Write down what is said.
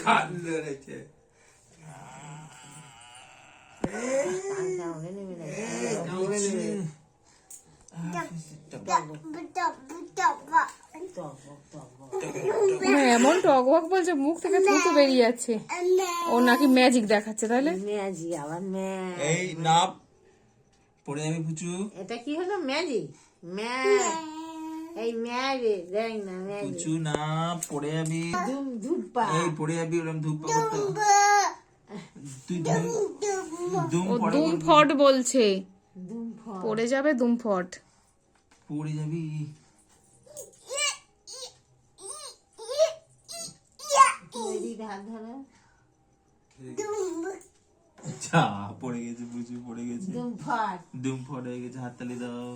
কান্দ রয়েছে। এমন টক বক বলছে, মুখ থেকে থুতু বেরিয়ে যাচ্ছে। ও নাকি ম্যাজিক দেখাচ্ছে। তাহলে ম্যাজিক আবার এই না পড়ে যাবি পুচু। এটা কি হলো? ম্যাজিক এই ম্যাজিক দেখ না, পুচু না পড়ে যাবি। ধূপা এই পড়ে যাবি, ওরকম ধূপা করতে। তুই দুম ও পড়ে দুম ফট বলছে, ধূমফট পড়ে যাবে দুম ফট। পড়ে যাবি। হাত ধরো। পড়ে গেছে পুচু, পড়ে গেছে। ধূমফট দুম ফট হয়ে গেছে, হাততালি দাও।